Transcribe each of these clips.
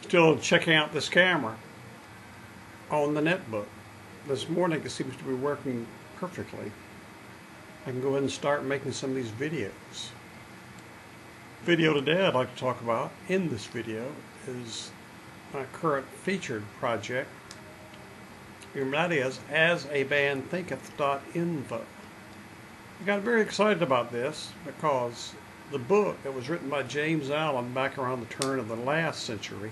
Still checking out this camera on the netbook. This morning it seems to be working perfectly. I can go ahead and start making some of these videos. Video today I'd like to talk about in this video is my current featured project, and that is A Man Thinketh.info. I got very excited about this because the book that was written by James Allen back around the turn of the last century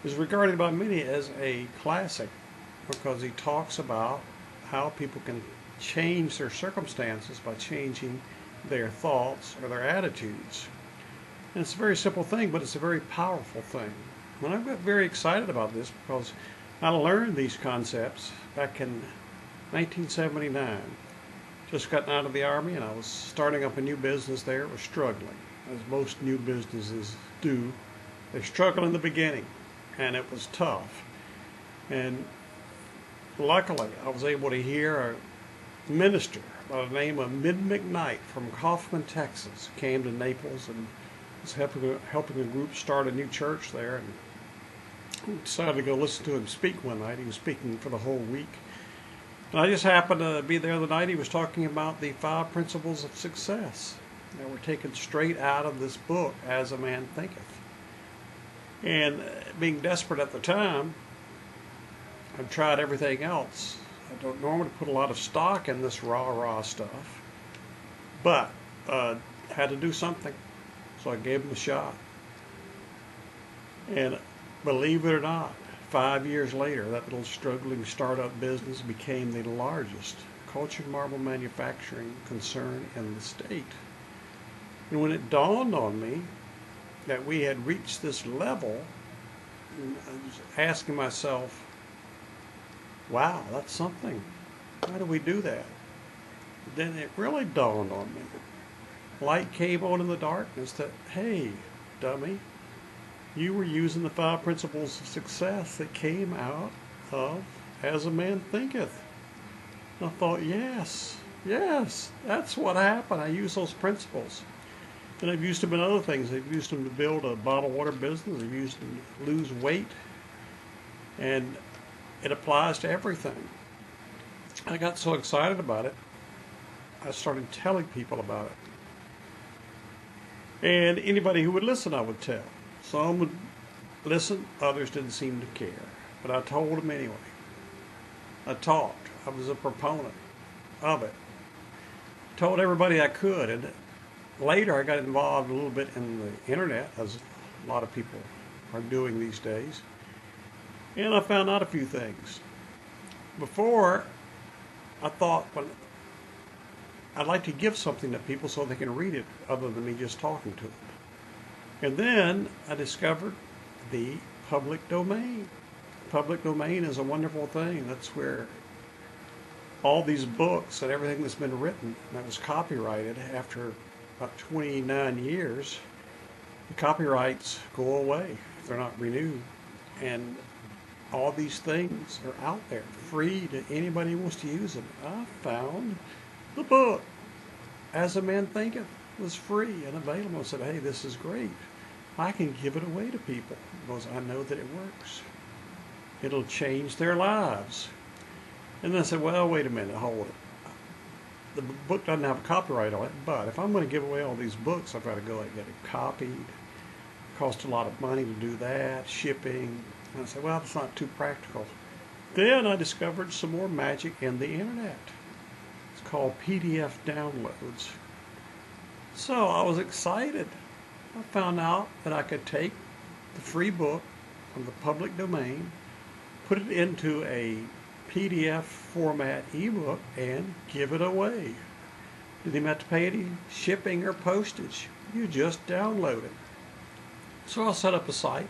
is regarded by many as a classic because he talks about how people can change their circumstances by changing their thoughts or their attitudes. And it's a very simple thing, but it's a very powerful thing. And I got very excited about this because I learned these concepts back in 1979. Just gotten out of the Army and I was starting up a new business there. It was struggling, as most new businesses do. They struggle in the beginning, and it was tough. And luckily, I was able to hear a minister by the name of Mid McKnight from Kaufman, Texas, came to Naples and was helping a group start a new church there. And decided to go listen to him speak one night. He was speaking for the whole week. And I just happened to be there the night he was talking about the 5 principles of success that were taken straight out of this book, As a Man Thinketh. And being desperate at the time, I've tried everything else. I don't normally put a lot of stock in this rah-rah stuff, but had to do something, so I gave him a shot. And believe it or not, 5 years later, that little struggling startup business became the largest cultured marble manufacturing concern in the state. And when it dawned on me that we had reached this level, I was asking myself, wow, that's something. How do we do that? Then it really dawned on me. Light came on in the darkness that, hey, dummy, you were using the 5 principles of success that came out of As a Man Thinketh. And I thought, yes, that's what happened. I used those principles. And I've used them in other things. I've used them to build a bottled water business. I've used them to lose weight. And it applies to everything. I got so excited about it, I started telling people about it. And anybody who would listen, I would tell. Some would listen, others didn't seem to care. But I told them anyway. I talked. I was a proponent of it. Told everybody I could. And later I got involved a little bit in the internet, as a lot of people are doing these days. And I found out a few things. Before, I thought, well, I'd like to give something to people so they can read it other than me just talking to them. And then I discovered the public domain. Public domain is a wonderful thing. That's where all these books and everything that's been written that was copyrighted after about 29 years, the copyrights go away if they're not renewed. And all these things are out there, free to anybody who wants to use them. I found the book, As a Man Thinketh, was free and available. I said, hey, this is great. I can give it away to people because I know that it works. It'll change their lives. And then I said, well, wait a minute, hold it. The book doesn't have a copyright on it, but if I'm going to give away all these books, I've got to go and get it copied. It costs a lot of money to do that, shipping. And I said, well, it's not too practical. Then I discovered some more magic in the internet. It's called PDF downloads. So I was excited. I found out that I could take the free book from the public domain, put it into a PDF format ebook, and give it away. You didn't have to pay any shipping or postage. You just download it. So I'll set up a site,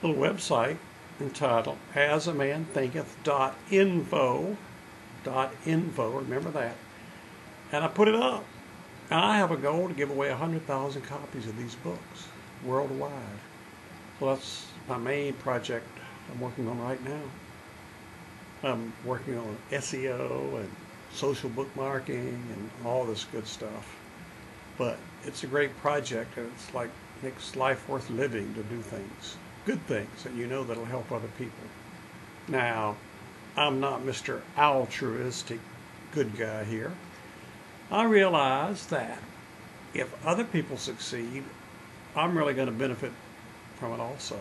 a little website entitled As a Man Thinketh.info, remember that. And I put it up. And I have a goal to give away 100,000 copies of these books worldwide. So that's my main project I'm working on right now. I'm working on SEO and social bookmarking and all this good stuff. but it's a great project, and it's like makes life worth living to do things, good things that you know that'll help other people. Now, I'm not Mr. Altruistic good guy here. I realize that if other people succeed, I'm really going to benefit from it also.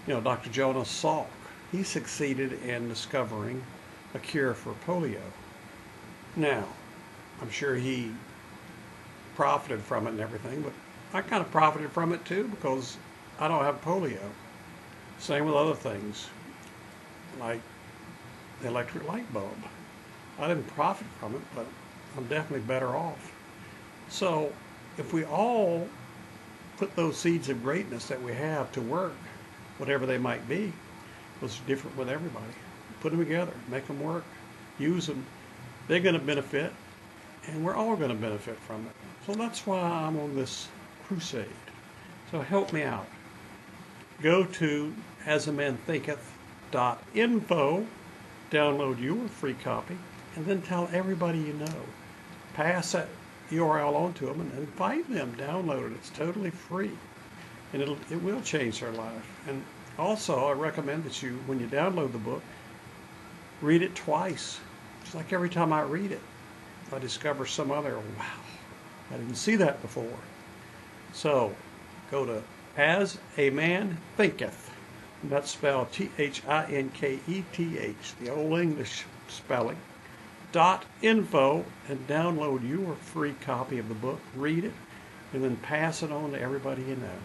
You know, Dr. Jonas Salk, he succeeded in discovering a cure for polio. Now, I'm sure he profited from it and everything, but I kind of profited from it too because I don't have polio. Same with other things, like the electric light bulb. I didn't profit from it, but I'm definitely better off. So if we all put those seeds of greatness that we have to work, whatever they might be, was different with everybody. Put them together, make them work, use them. They're going to benefit, and we're all going to benefit from it. So that's why I'm on this crusade. So help me out. Go to asamanthinketh.info, download your free copy, and then tell everybody you know. Pass that URL on to them and invite them. Download it. It's totally free, and it will change their life. And also, I recommend that you, when you download the book, read it twice. It's like every time I read it, I discover some other, wow, I didn't see that before. So, go to As A Man Thinketh. And that's spelled Thinketh, the old English spelling. .info, and download your free copy of the book, read it, and then pass it on to everybody you know.